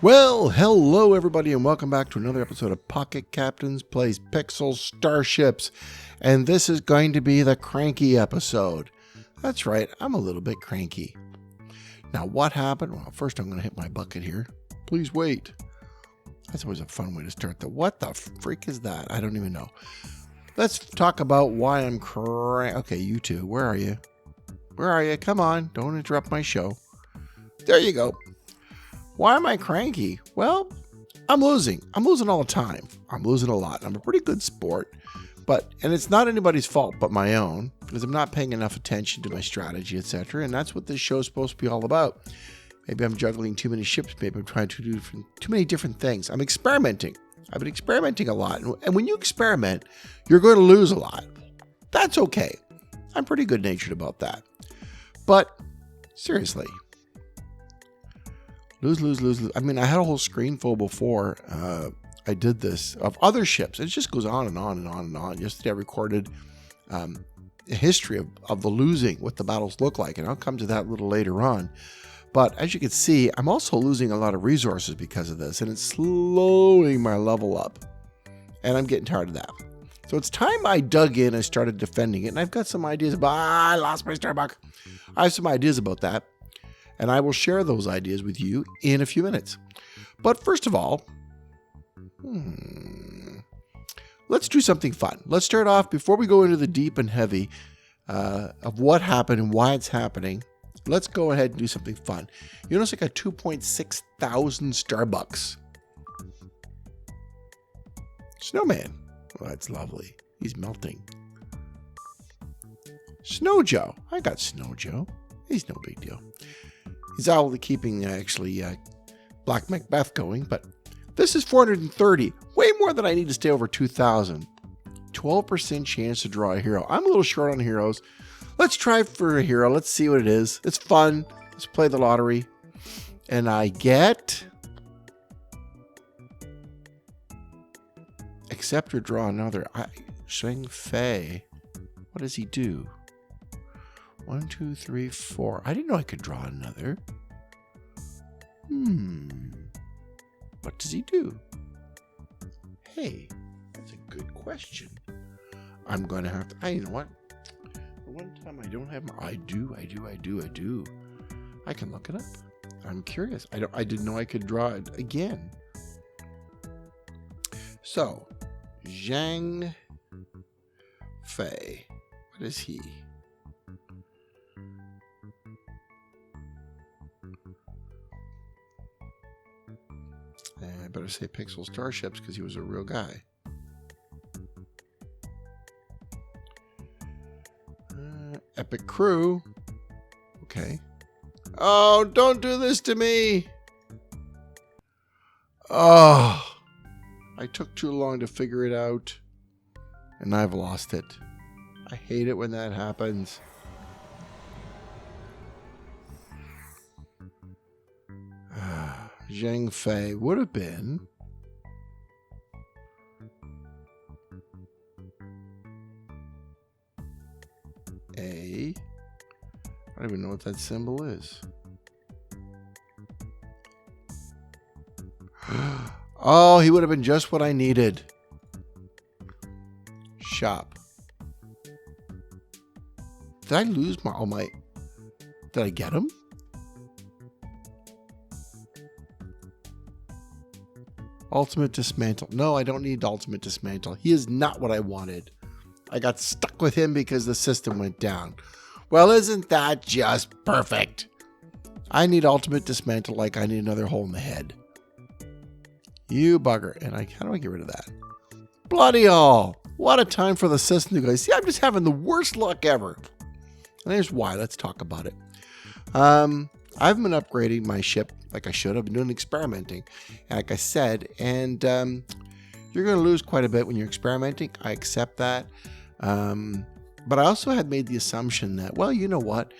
Well, hello everybody and welcome back to another episode of Pocket Captains Plays Pixel Starships. And this is going to be the cranky episode. That's right, I'm a little bit cranky. Now what happened? Well, first I'm going to hit my bucket here. Please wait. That's always a fun way to start. What the freak is that? I don't even know. Let's talk about why I'm cranky. Okay, you two, where are you? Where are you? Come on, don't interrupt my show. There you go. Why am I cranky? Well, I'm losing. I'm losing all the time. I'm losing a lot. I'm a pretty good sport, and it's not anybody's fault but my own, because I'm not paying enough attention to my strategy, etc. And that's what this show is supposed to be all about. Maybe I'm juggling too many ships. Maybe I'm trying to do too many different things. I'm experimenting. I've been experimenting a lot. And when you experiment, you're going to lose a lot. That's okay. I'm pretty good-natured about that. But seriously, lose. I mean, I had a whole screen full before I did this of other ships. It just goes on and on and on and on. Yesterday I recorded a history of the losing, what the battles look like, and I'll come to that a little later on. But as you can see, I'm also losing a lot of resources because of this, and it's slowing my level up. And I'm getting tired of that. So it's time I dug in and started defending it, and I've got some ideas about, I lost my Starbuck. I have some ideas about that. And I will share those ideas with you in a few minutes. But first of all, let's do something fun. Let's start off, before we go into the deep and heavy of what happened and why it's happening, let's go ahead and do something fun. You notice I got 2.6 thousand Starbucks. Snowman. Oh, that's lovely. He's melting. Snow Joe. I got Snow Joe. He's no big deal. He's out keeping Black MacBeth going, but this is 430. Way more than I need to stay over 2,000. 12% chance to draw a hero. I'm a little short on heroes. Let's try for a hero. Let's see what it is. It's fun. Let's play the lottery. And I get... accept or draw another. Sheng Fei. What does he do? 1, 2, 3, 4. I didn't know I could draw another. What does he do? Hey, that's a good question. I'm going to have to... you know what? The one time I don't have... I do. I can look it up. I'm curious. I didn't know I could draw it again. So, Zhang Fei. What is he? I better say Pixel Starships because he was a real guy. Epic Crew. Okay. Oh, don't do this to me. Oh, I took too long to figure it out, and I've lost it. I hate it when that happens. Zhang Fei would have been I don't even know what that symbol is. Oh, he would have been just what I needed. Shop. Did I lose my... Did I get him? Ultimate Dismantle. No, I don't need Ultimate Dismantle. He is not what I wanted. I got stuck with him because the system went down. Well, isn't that just perfect? I need Ultimate Dismantle like I need another hole in the head. You bugger. And how do I get rid of that? Bloody all. What a time for the system to go. See, I'm just having the worst luck ever. And here's why. Let's talk about it. I've been upgrading my ship like I should. I've been doing experimenting, like I said, and you're going to lose quite a bit when you're experimenting. I accept that. But I also had made the assumption that, well, you know what?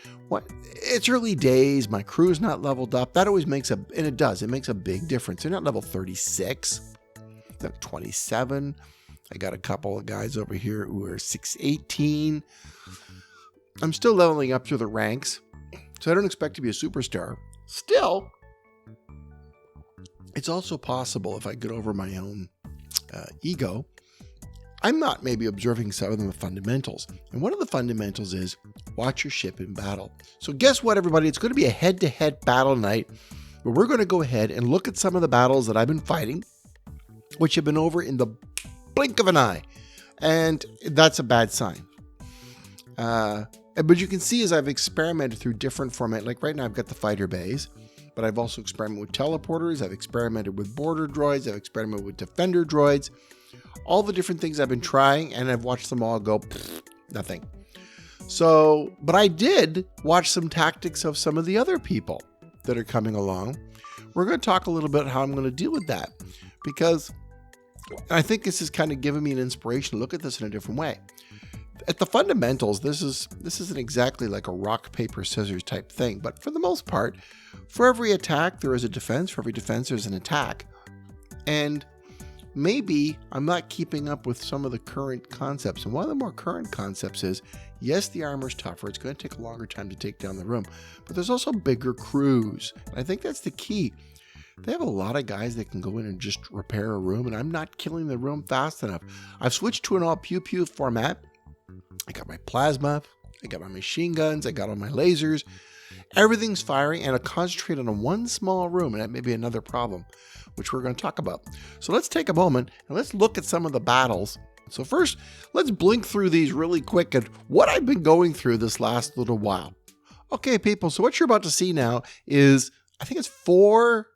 It's early days. My crew's not leveled up. That always makes and it does. It makes a big difference. They're not level 36. They're 27. I got a couple of guys over here who are 618. I'm still leveling up through the ranks, so I don't expect to be a superstar. Still, It's also possible, if I get over my own ego, I'm not maybe observing some of the fundamentals. And one of the fundamentals is watch your ship in battle. So guess what, everybody? It's going to be a head-to-head battle night where we're going to go ahead and look at some of the battles that I've been fighting, which have been over in the blink of an eye. And that's a bad sign. But you can see as I've experimented through different formats, like right now I've got the fighter bays, but I've also experimented with teleporters, I've experimented with border droids, I've experimented with defender droids, all the different things I've been trying, and I've watched them all go, nothing. So, but I did watch some tactics of some of the other people that are coming along. We're going to talk a little bit how I'm going to deal with that, because I think this is kind of giving me an inspiration to look at this in a different way. At the fundamentals, this isn't exactly like a rock, paper, scissors type thing, but for the most part, for every attack, there is a defense. For every defense, there's an attack. And maybe I'm not keeping up with some of the current concepts. And one of the more current concepts is, yes, the armor's tougher. It's going to take a longer time to take down the room, but there's also bigger crews. And I think that's the key. They have a lot of guys that can go in and just repair a room, and I'm not killing the room fast enough. I've switched to an all pew-pew format. I got my plasma, I got my machine guns, I got all my lasers. Everything's firing, and I concentrate on one small room, and that may be another problem, which we're going to talk about. So let's take a moment, and let's look at some of the battles. So first, let's blink through these really quick at what I've been going through this last little while. Okay, people, so what you're about to see now is, I think it's four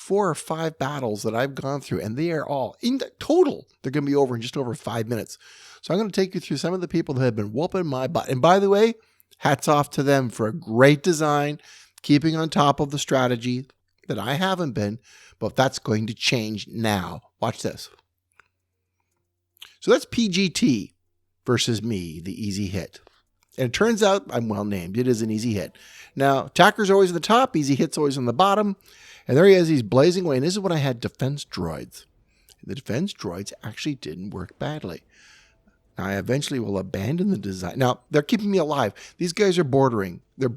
or five battles that I've gone through, and they are all, in the total, they're going to be over in just over 5 minutes. So I'm going to take you through some of the people that have been whooping my butt. And by the way, hats off to them for a great design, keeping on top of the strategy that I haven't been, but that's going to change now. Watch this. So that's PGT versus me, the easy hit. And it turns out I'm well named. It is an easy hit. Now, Attacker's always at the top, easy hit's always on the bottom. And there he is, he's blazing away. And this is when I had defense droids. And the defense droids actually didn't work badly. Now, I eventually will abandon the design. Now, they're keeping me alive. These guys are boarding. And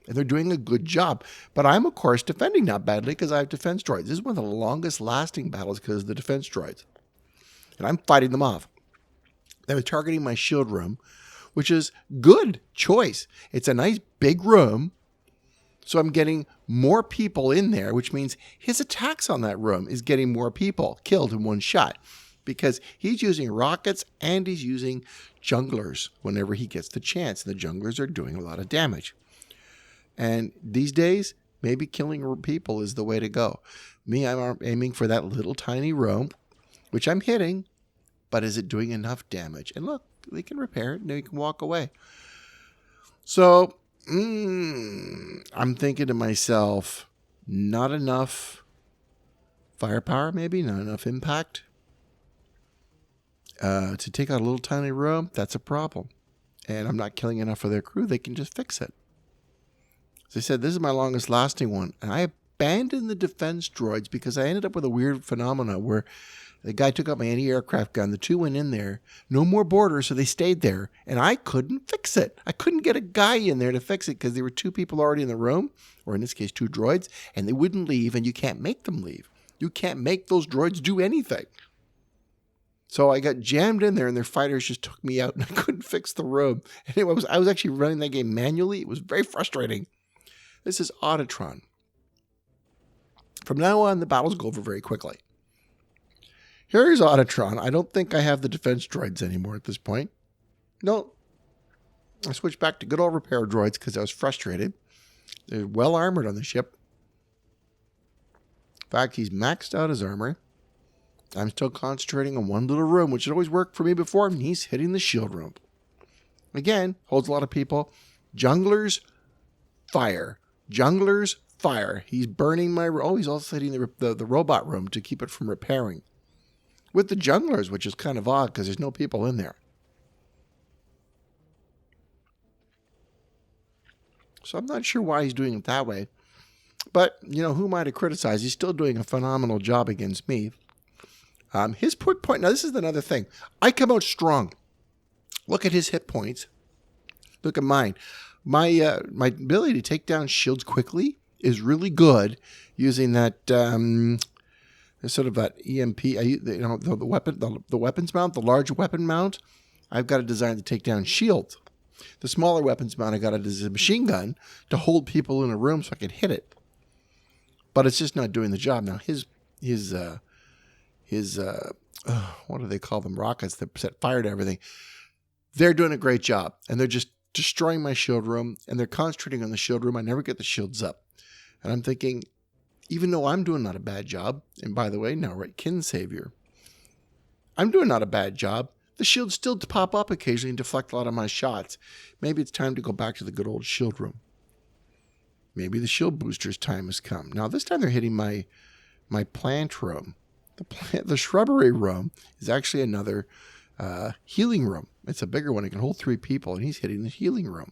they're doing a good job. But I'm, of course, defending not badly because I have defense droids. This is one of the longest lasting battles because of the defense droids. And I'm fighting them off. They're targeting my shield room, which is good choice. It's a nice big room. So I'm getting more people in there, which means his attacks on that room is getting more people killed in one shot because he's using rockets and he's using junglers whenever he gets the chance. And the junglers are doing a lot of damage. And these days, maybe killing people is the way to go. Me, I'm aiming for that little tiny room, which I'm hitting, but is it doing enough damage? And look, they can repair it and they can walk away. So I'm thinking to myself, not enough firepower, maybe, not enough impact. To take out a little tiny room, that's a problem. And I'm not killing enough of their crew. They can just fix it. As I said, this is my longest lasting one. And I abandoned the defense droids because I ended up with a weird phenomena where the guy took out my anti-aircraft gun. The two went in there. No more borders, so they stayed there. And I couldn't fix it. I couldn't get a guy in there to fix it because there were two people already in the room, or in this case, two droids, and they wouldn't leave, and you can't make them leave. You can't make those droids do anything. So I got jammed in there, and their fighters just took me out, and I couldn't fix the room. And I was actually running that game manually. It was very frustrating. This is Autotron. From now on, the battles go over very quickly. Here's Autotron. I don't think I have the defense droids anymore at this point. No. I switched back to good old repair droids because I was frustrated. They're well armored on the ship. In fact, he's maxed out his armor. I'm still concentrating on one little room, which had always worked for me before, and he's hitting the shield room. Again, holds a lot of people. Junglers, fire. Junglers, fire. He's burning my room. Oh, he's also hitting the robot room to keep it from repairing. With the junglers, which is kind of odd because there's no people in there. So I'm not sure why he's doing it that way. But, who am I to criticize? He's still doing a phenomenal job against me. His hit point, now this is another thing. I come out strong. Look at his hit points. Look at mine. My ability to take down shields quickly is really good using that sort of that EMP, the weapons mount, the large weapon mount. I've got it designed to take down shields. The smaller weapons mount I got it as a machine gun to hold people in a room so I can hit it. But it's just not doing the job. Now his what do they call them? Rockets that set fire to everything. They're doing a great job, and they're just destroying my shield room, and they're concentrating on the shield room. I never get the shields up. And I'm thinking, even though I'm doing not a bad job, and by the way, now right, Kin Savior, I'm doing not a bad job. The shields still pop up occasionally and deflect a lot of my shots. Maybe it's time to go back to the good old shield room. Maybe the shield booster's time has come. Now this time they're hitting my plant room. The shrubbery room is actually another healing room. It's a bigger one. It can hold 3 people, and he's hitting the healing room,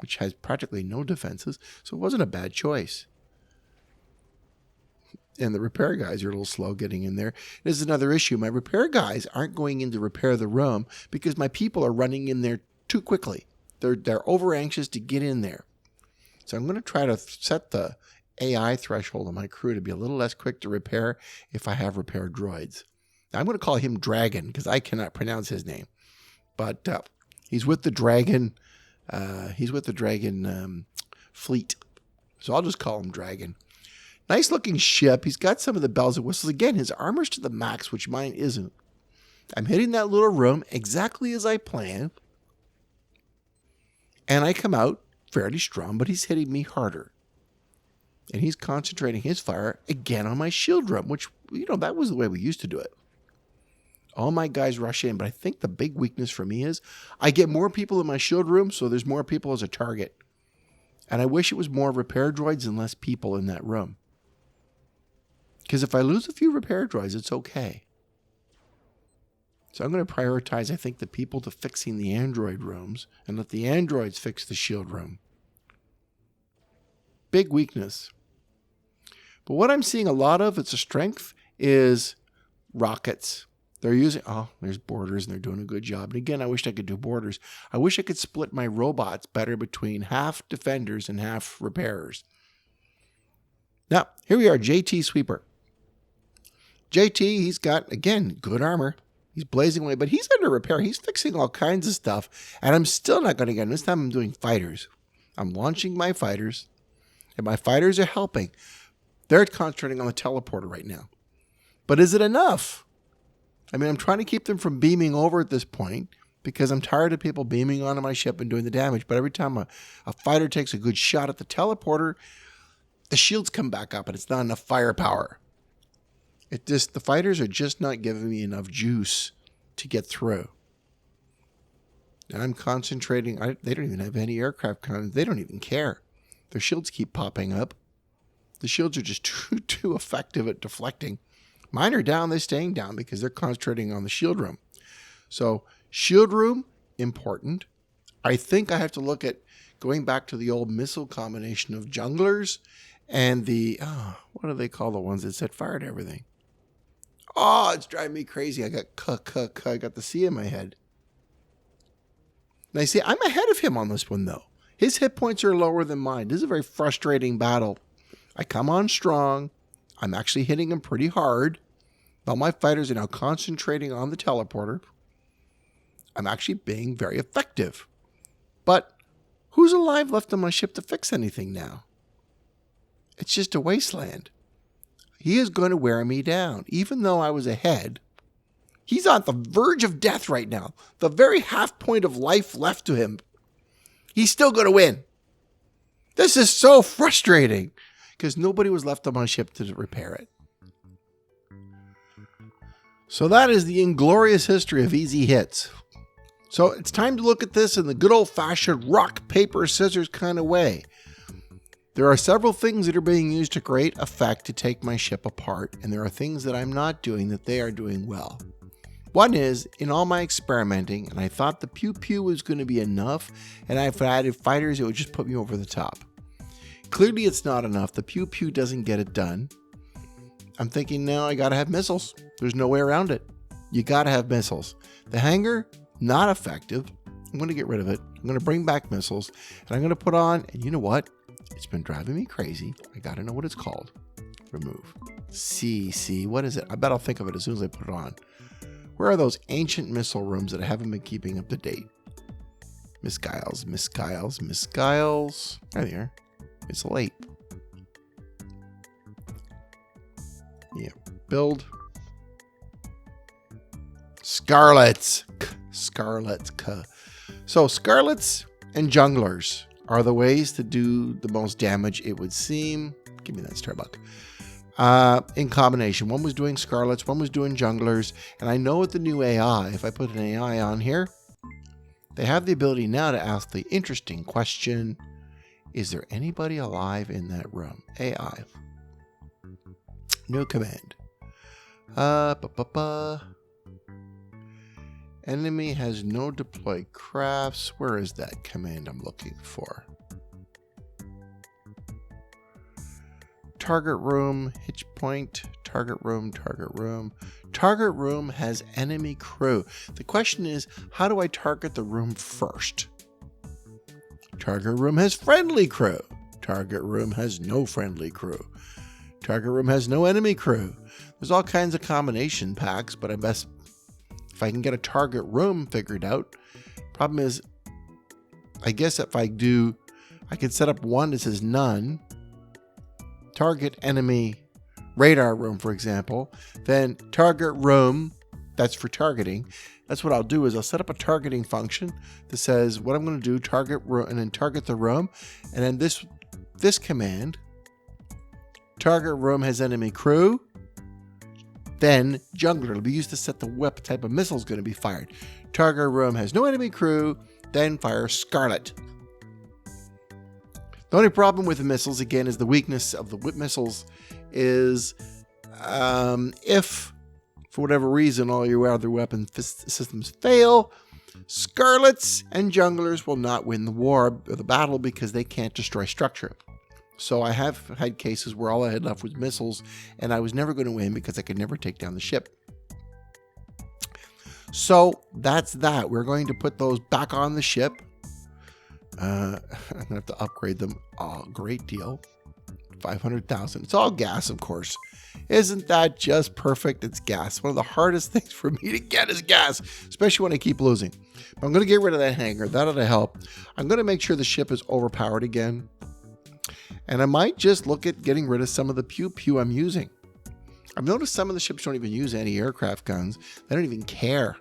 which has practically no defenses, so it wasn't a bad choice. And the repair guys are a little slow getting in there. This is another issue. My repair guys aren't going in to repair the room because my people are running in there too quickly. They're over anxious to get in there. So I'm going to try to set the AI threshold on my crew to be a little less quick to repair if I have repair droids. Now, I'm going to call him Dragon because I cannot pronounce his name. But he's with the Dragon. Fleet. So I'll just call him Dragon. Nice looking ship. He's got some of the bells and whistles. Again, his armor's to the max, which mine isn't. I'm hitting that little room exactly as I planned. And I come out fairly strong, but he's hitting me harder. And he's concentrating his fire again on my shield room, which, that was the way we used to do it. All my guys rush in, but I think the big weakness for me is I get more people in my shield room, so there's more people as a target. And I wish it was more repair droids and less people in that room. Because if I lose a few repair droids, it's okay. So I'm going to prioritize, I think, the people to fixing the android rooms and let the androids fix the shield room. Big weakness. But what I'm seeing a lot of, it's a strength, is rockets. They're using, there's borders, and they're doing a good job. And again, I wish I could do borders. I wish I could split my robots better between half defenders and half repairers. Now, here we are, JT Sweeper. JT, he's got, again, good armor. He's blazing away, but he's under repair. He's fixing all kinds of stuff, and I'm still not going to get him. This time I'm doing fighters. I'm launching my fighters, and my fighters are helping. They're concentrating on the teleporter right now. But is it enough? I mean, I'm trying to keep them from beaming over at this point because I'm tired of people beaming onto my ship and doing the damage. But every time a fighter takes a good shot at the teleporter, the shields come back up, and it's not enough firepower. The fighters are just not giving me enough juice to get through. And I'm concentrating. They don't even have any aircraft coming. They don't even care. Their shields keep popping up. The shields are just too effective at deflecting. Mine are down. They're staying down because they're concentrating on the shield room. So shield room, important. I think I have to look at going back to the old missile combination of junglers and the, what do they call the ones that set fire to everything? Oh, it's driving me crazy. I got the C in my head. Now, you see, I'm ahead of him on this one, though. His hit points are lower than mine. This is a very frustrating battle. I come on strong. I'm actually hitting him pretty hard. While my fighters are now concentrating on the teleporter. I'm actually being very effective. But who's alive left on my ship to fix anything now? It's just a wasteland. He is going to wear me down. Even though I was ahead, he's on the verge of death right now. The very half point of life left to him. He's still going to win. This is so frustrating because nobody was left on my ship to repair it. So that is the inglorious history of easy hits. So it's time to look at this in the good old-fashioned rock, paper, scissors kind of way. There are several things that are being used to great effect to take my ship apart, and there are things that I'm not doing that they are doing well. One is, in all my experimenting, and I thought the pew-pew was going to be enough, and if I added fighters, it would just put me over the top. Clearly, it's not enough. The pew-pew doesn't get it done. I'm thinking, now I got to have missiles. There's no way around it. You got to have missiles. The hangar, not effective. I'm going to get rid of it. I'm going to bring back missiles, and I'm going to put on, and you know what? It's been driving me crazy. I got to know what it's called. Remove. See, what is it? I bet I'll think of it as soon as I put it on. Where are those ancient missile rooms that I haven't been keeping up to date? Miss Giles. There they are. It's late. Yeah. Build. Scarlets. So Scarlets and Junglers are the ways to do the most damage, it would seem. Give me that Starbuck. In combination. One was doing Scarlets, one was doing Junglers. And I know with the new AI, if I put an AI on here, they have the ability now to ask the interesting question, is there anybody alive in that room? AI. New command. Enemy has no deployed crafts. Where is that command I'm looking for? Target room, hitch point, target room. Target room has enemy crew. The question is, how do I target the room first? Target room has friendly crew. Target room has no friendly crew. Target room has no enemy crew. There's all kinds of combination packs, but if I can get a target room figured out. Problem is, I guess if I can set up one that says none, target enemy radar room, for example, then target room, that's for targeting. That's what I'll do is I'll set up a targeting function that says what I'm going to do, target room, and then target the room. And then this command, target room has enemy crew, then Jungler. It'll be used to set the what type of missile is going to be fired. Target room has no enemy crew, then fire Scarlet. The only problem with the missiles, again, is the weakness of the whip missiles is if, for whatever reason, all your other weapon systems fail, Scarlets and Junglers will not win the war or the battle because they can't destroy structure. So I have had cases where all I had left was missiles, and I was never going to win because I could never take down the ship. So that's that. We're going to put those back on the ship. I'm going to have to upgrade them a great deal. 500,000. It's all gas, of course. Isn't that just perfect? It's gas. One of the hardest things for me to get is gas, especially when I keep losing. But I'm going to get rid of that hangar. That ought to help. I'm going to make sure the ship is overpowered again. And I might just look at getting rid of some of the pew-pew I'm using. I've noticed some of the ships don't even use anti-aircraft guns. They don't even care.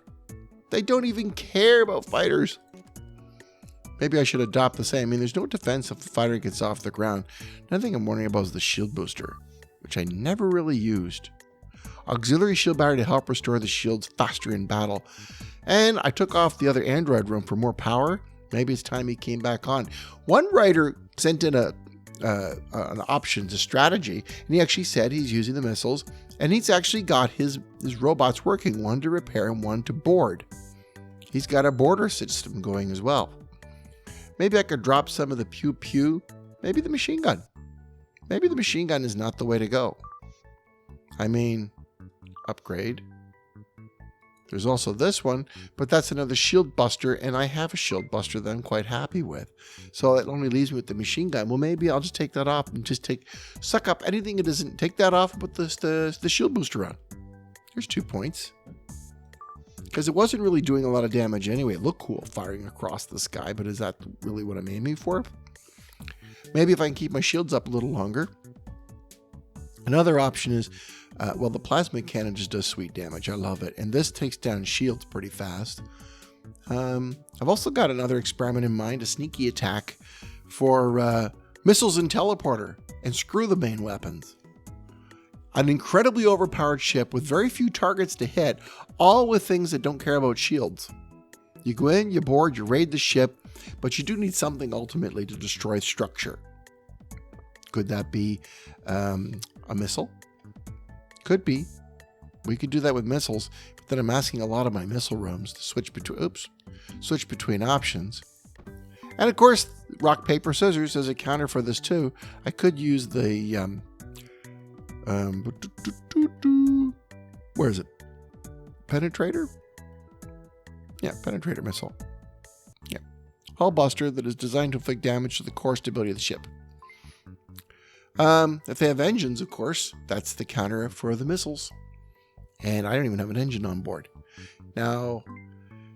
They don't even care about fighters. Maybe I should adopt the same. I mean, there's no defense if the fighter gets off the ground. Another thing I'm wondering about is the shield booster, which I never really used. Auxiliary shield battery to help restore the shields faster in battle. And I took off the other android room for more power. Maybe it's time he came back on. One writer sent in an options, a strategy, and he actually said he's using the missiles, and he's actually got his robots working, one to repair and one to board. He's got a border system going as well. Maybe I could drop some of the pew-pew. Maybe the machine gun. Maybe the machine gun is not the way to go. I mean, upgrade. There's also this one, but that's another shield buster, and I have a shield buster that I'm quite happy with. So it only leaves me with the machine gun. Well, maybe I'll just take that off and just suck up anything that doesn't take that off and put the shield booster on. Here's 2 points. Because it wasn't really doing a lot of damage anyway. It looked cool firing across the sky, but is that really what I'm aiming for? Maybe if I can keep my shields up a little longer. Another option is, well, the plasma cannon just does sweet damage. I love it. And this takes down shields pretty fast. I've also got another experiment in mind, a sneaky attack for missiles and teleporter, and screw the main weapons. An incredibly overpowered ship with very few targets to hit, all with things that don't care about shields. You go in, you board, you raid the ship, but you do need something ultimately to destroy structure. Could that be a missile? Could be. We could do that with missiles, but then I'm asking a lot of my missile rooms to switch between options. And of course, rock, paper, scissors as a counter for this too. I could use the where is it? Penetrator? Yeah, penetrator missile. Yeah. hull buster that is designed to inflict damage to the core stability of the ship. If they have engines, of course, that's the counter for the missiles. And I don't even have an engine on board. Now,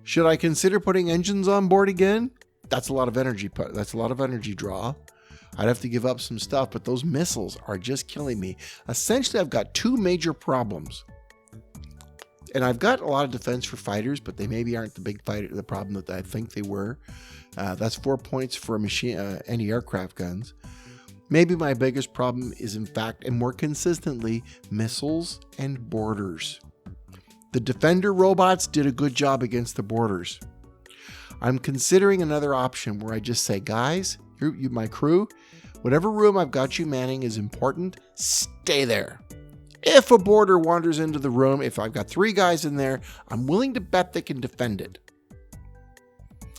should I consider putting engines on board again? That's a lot of energy. That's a lot of energy draw. I'd have to give up some stuff, but those missiles are just killing me. Essentially, I've got two major problems. And I've got a lot of defense for fighters, but they maybe aren't the problem that I think they were. That's 4 points for anti-aircraft guns. Maybe my biggest problem is, in fact, and more consistently, missiles and boarders. The Defender robots did a good job against the boarders. I'm considering another option where I just say, guys, my crew, whatever room I've got you manning is important, stay there. If a boarder wanders into the room, if I've got 3 guys in there, I'm willing to bet they can defend it.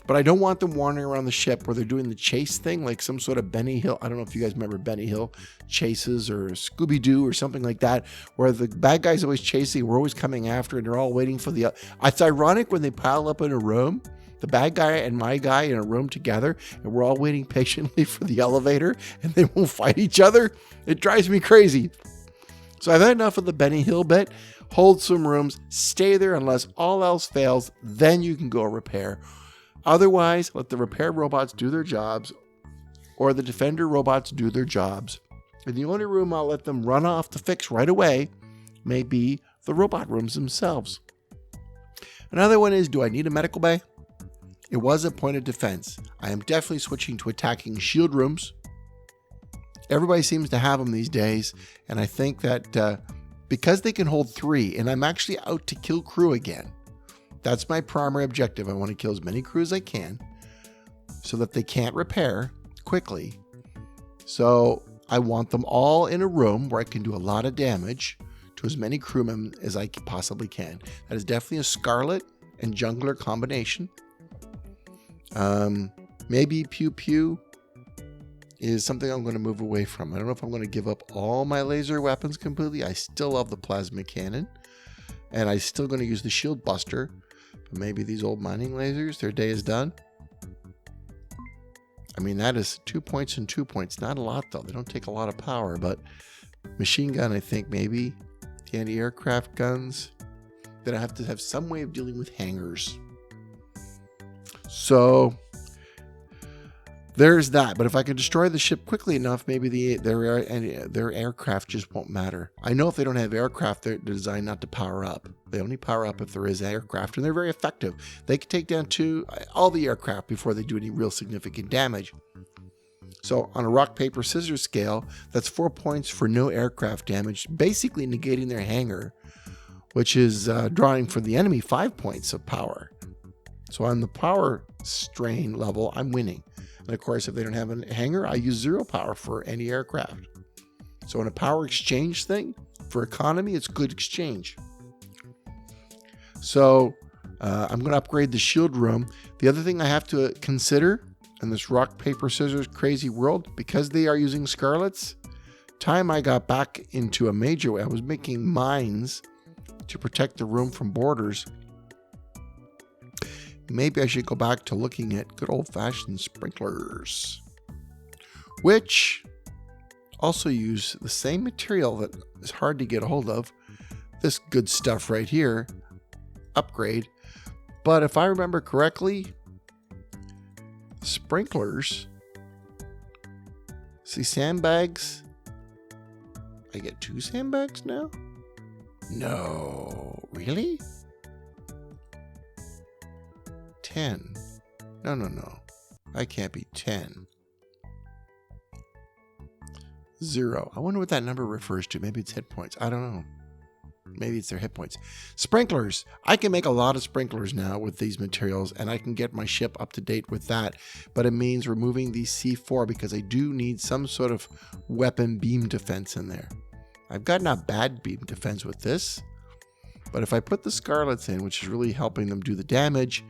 But I don't want them wandering around the ship where they're doing the chase thing, like some sort of Benny Hill. I don't know if you guys remember Benny Hill chases or Scooby-Doo or something like that, where the bad guy's always chasing, we're always coming after, and they're all waiting for the... It's ironic when they pile up in a room, the bad guy and my guy in a room together, and we're all waiting patiently for the elevator, and they won't fight each other. It drives me crazy. So I've had enough of the Benny Hill bit. Hold some rooms, stay there unless all else fails, then you can go repair. Otherwise, let the repair robots do their jobs, or the Defender robots do their jobs. And the only room I'll let them run off to fix right away may be the robot rooms themselves. Another one is, do I need a medical bay? It was a point of defense. I am definitely switching to attacking shield rooms. Everybody seems to have them these days, and I think that because they can hold 3, and I'm actually out to kill crew again. That's my primary objective. I want to kill as many crew as I can so that they can't repair quickly. So I want them all in a room where I can do a lot of damage to as many crewmen as I possibly can. That is definitely a Scarlet and Jungler combination. Maybe Pew Pew is something I'm going to move away from. I don't know if I'm going to give up all my laser weapons completely. I still love the plasma cannon, and I'm still going to use the shield buster. But maybe these old mining lasers, their day is done. I mean, that is 2 points and 2 points. Not a lot, though. They don't take a lot of power, but machine gun, I think maybe. The anti-aircraft guns. Then I have to have some way of dealing with hangars. So there's that. But if I can destroy the ship quickly enough, maybe their aircraft just won't matter. I know if they don't have aircraft, they're designed not to power up. They only power up if there is aircraft, and they're very effective. They can take down all the aircraft before they do any real significant damage. So on a rock, paper, scissors scale, that's 4 points for no aircraft damage, basically negating their hangar, which is drawing for the enemy 5 points of power. So on the power strain level, I'm winning. And of course, if they don't have a hangar, I use 0 power for any aircraft. So in a power exchange thing, for economy, it's good exchange. So I'm going to upgrade the shield room. The other thing I have to consider in this rock, paper, scissors crazy world, because they are using Scarlets, time I got back into a major way, I was making mines to protect the room from boarders. Maybe I should go back to looking at good old-fashioned sprinklers, which also use the same material that is hard to get a hold of. This good stuff right here, upgrade. But if I remember correctly, sprinklers, see sandbags, I get 2 sandbags now? No, really? 10. No. That can't be 10. 0. I wonder what that number refers to. Maybe it's hit points. I don't know. Maybe it's their hit points. Sprinklers. I can make a lot of sprinklers now with these materials, and I can get my ship up to date with that. But it means removing the C4 because I do need some sort of weapon beam defense in there. I've got not bad beam defense with this. But if I put the Scarlets in, which is really helping them do the damage,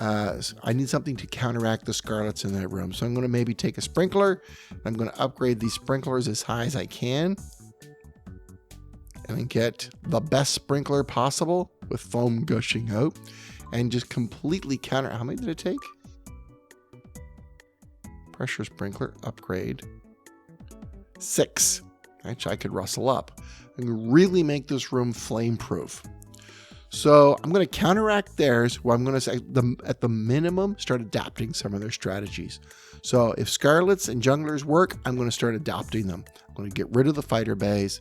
I need something to counteract the Scarlets in that room. So I'm going to maybe take a sprinkler. I'm going to upgrade these sprinklers as high as I can. And then get the best sprinkler possible with foam gushing out. And just completely counter... How many did it take? Pressure sprinkler upgrade. 6. Actually, I could rustle up and really make this room flame proof. So I'm going to counteract theirs. Well, I'm going to say at the minimum start adapting some of their strategies. So if Scarlets and Junglers work, I'm going to start adopting them. I'm going to get rid of the fighter bays,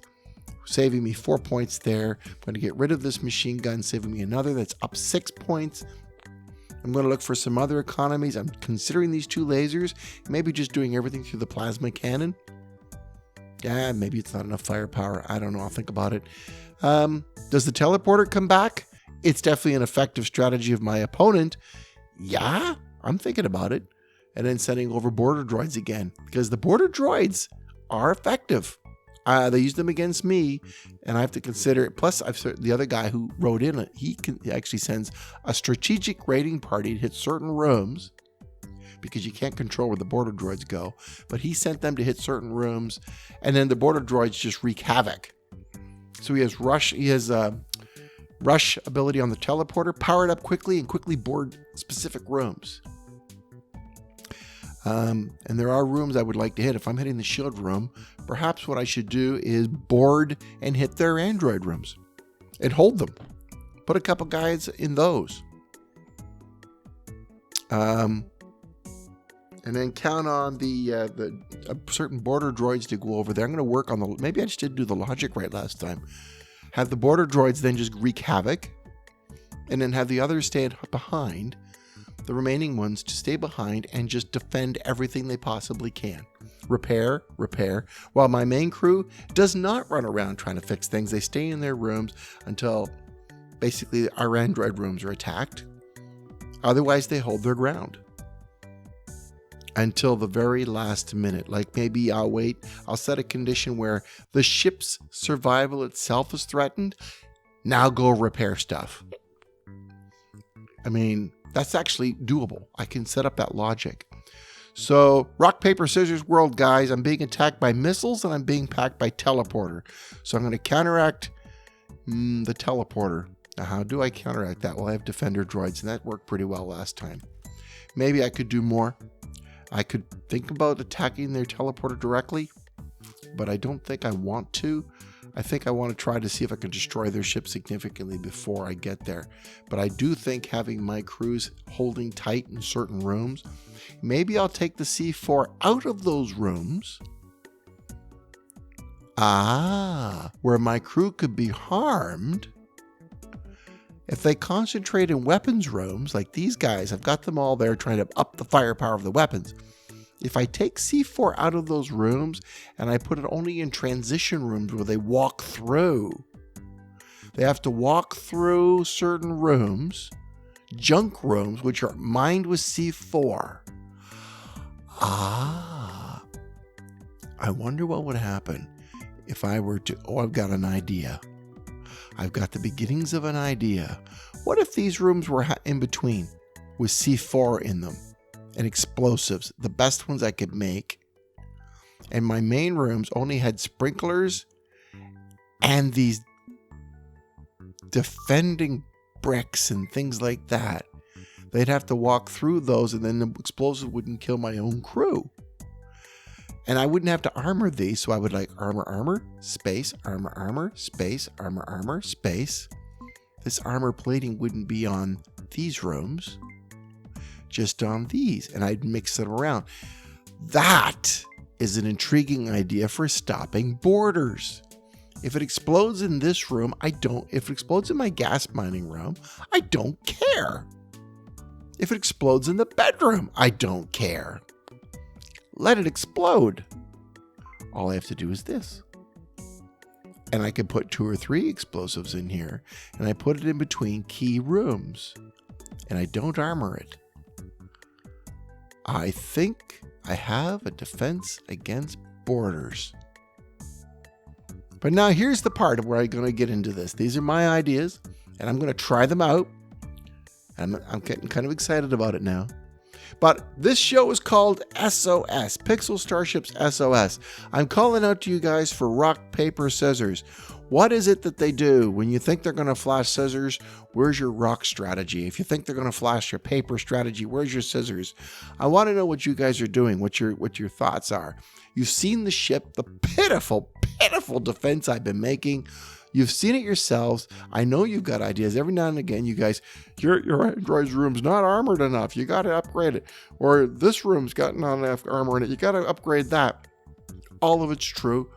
saving me 4 points there. I'm going to get rid of this machine gun, saving me another that's up 6 points. I'm going to look for some other economies. I'm considering these 2 lasers, maybe just doing everything through the plasma cannon. Yeah, maybe it's not enough firepower. I don't know. I'll think about it. Does the teleporter come back? It's definitely an effective strategy of my opponent. Yeah, I'm thinking about it. And then sending over border droids again, because the border droids are effective. They use them against me, and I have to consider it. Plus, the other guy who wrote in it, he actually sends a strategic raiding party to hit certain rooms, because you can't control where the border droids go. But he sent them to hit certain rooms, and then the border droids just wreak havoc. So he has rush. He has rush ability on the teleporter, power it up quickly, and quickly board specific rooms. And there are rooms I would like to hit. If I'm hitting the shield room, perhaps what I should do is board and hit their android rooms and hold them. Put a couple guys in those. And then count on the certain border droids to go over there. I'm going to work on maybe I just didn't do the logic right last time. Have the border droids then just wreak havoc, and then have the others stay behind, the remaining ones to stay behind and just defend everything they possibly can. Repair, while my main crew does not run around trying to fix things. They stay in their rooms until basically our android rooms are attacked. Otherwise, they hold their ground until the very last minute. Like maybe I'll wait. I'll set a condition where the ship's survival itself is threatened. Now go repair stuff. I mean, that's actually doable. I can set up that logic. So rock, paper, scissors world, guys. I'm being attacked by missiles and I'm being attacked by teleporter. So I'm going to counteract the teleporter. Now, how do I counteract that? Well, I have defender droids, and that worked pretty well last time. Maybe I could do more. I could think about attacking their teleporter directly, but I don't think I want to. I think I want to try to see if I can destroy their ship significantly before I get there. But I do think having my crews holding tight in certain rooms, maybe I'll take the C4 out of those rooms. Where my crew could be harmed. If they concentrate in weapons rooms, like these guys, I've got them all there trying to up the firepower of the weapons. If I take C4 out of those rooms and I put it only in transition rooms where they walk through, they have to walk through certain rooms, junk rooms, which are mined with C4. I wonder what would happen if I were to, I've got an idea. I've got the beginnings of an idea. What if these rooms were in between with C4 in them and explosives, the best ones I could make, and my main rooms only had sprinklers and these defending bricks and things like that? They'd have to walk through those, and then the explosive wouldn't kill my own crew. And I wouldn't have to armor these, so I would like armor, space, armor, space, armor, space. This armor plating wouldn't be on these rooms, just on these, and I'd mix them around. That is an intriguing idea for stopping borders. If it explodes in this room, if it explodes in my gas mining room, I don't care. If it explodes in the bedroom, I don't care. Let it explode. All I have to do is this. And I can put 2 or 3 explosives in here, and I put it in between key rooms, and I don't armor it. I think I have a defense against borders. But now here's the part where I'm going to get into this. These are my ideas, and I'm going to try them out. I'm getting kind of excited about it now. But this show is called SOS, Pixel Starships SOS. I'm calling out to you guys for rock, paper, scissors. What is it that they do? When you think they're going to flash scissors, where's your rock strategy? If you think they're going to flash your paper strategy, where's your scissors? I want to know what you guys are doing, what your thoughts are. You've seen the ship, the pitiful, pitiful defense I've been making. You've seen it yourselves. I know you've got ideas. Every now and again, you guys, your android's room's not armored enough. You got to upgrade it. Or this room's got not enough armor in it. You got to upgrade that. All of it's true.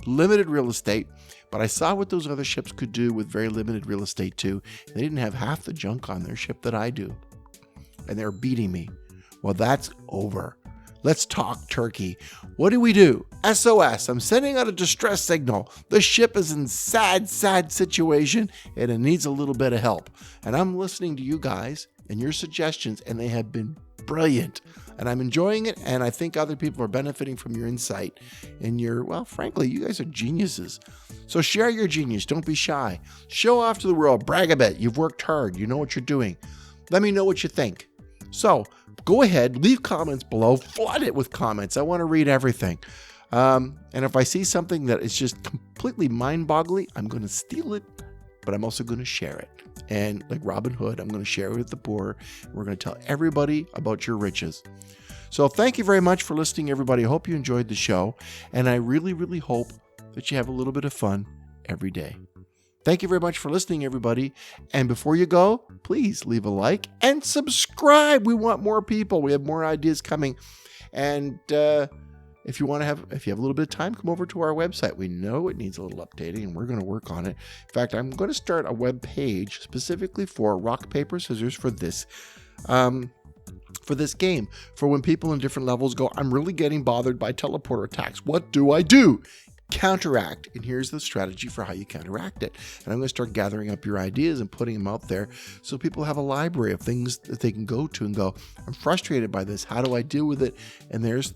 Limited real estate. But I saw what those other ships could do with very limited real estate too. They didn't have half the junk on their ship that I do. And they're beating me. Well, that's over. Let's talk turkey. What do? SOS. I'm sending out a distress signal. The ship is in sad situation and it needs a little bit of help. And I'm listening to you guys and your suggestions, and they have been brilliant. And I'm enjoying it, and I think other people are benefiting from your insight. And well, frankly, you guys are geniuses. So share your genius. Don't be shy. Show off to the world. Brag a bit. You've worked hard. You know what you're doing. Let me know what you think. So go ahead, leave comments below, flood it with comments. I want to read everything. And if I see something that is just completely mind-boggling, I'm going to steal it, but I'm also going to share it. And like Robin Hood, I'm going to share it with the poor. We're going to tell everybody about your riches. So thank you very much for listening, everybody. I hope you enjoyed the show. And I really, really hope that you have a little bit of fun every day. Thank you very much for listening, everybody. And before you go, please leave a like and subscribe. We want more people. We have more ideas coming. And if you have a little bit of time, come over to our website. We know it needs a little updating, and we're going to work on it. In fact, I'm going to start a web page specifically for rock, paper, scissors for this game. For when people in different levels go, I'm really getting bothered by teleporter attacks. What do I do? Counteract. And here's the strategy for how you counteract it. And I'm going to start gathering up your ideas and putting them out there so people have a library of things that they can go to and go, I'm frustrated by this. How do I deal with it? And there's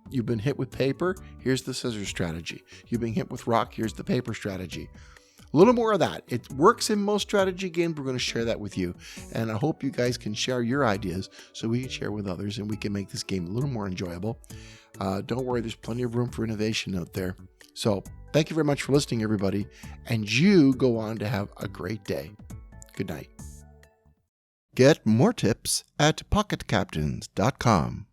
you've been hit with paper. Here's the scissors strategy. You've been hit with rock. Here's the paper strategy. A little more of that. It works in most strategy games. We're going to share that with you. And I hope you guys can share your ideas so we can share with others and we can make this game a little more enjoyable. Don't worry, there's plenty of room for innovation out there. So thank you very much for listening, everybody. And you go on to have a great day. Good night. Get more tips at pocketcaptains.com.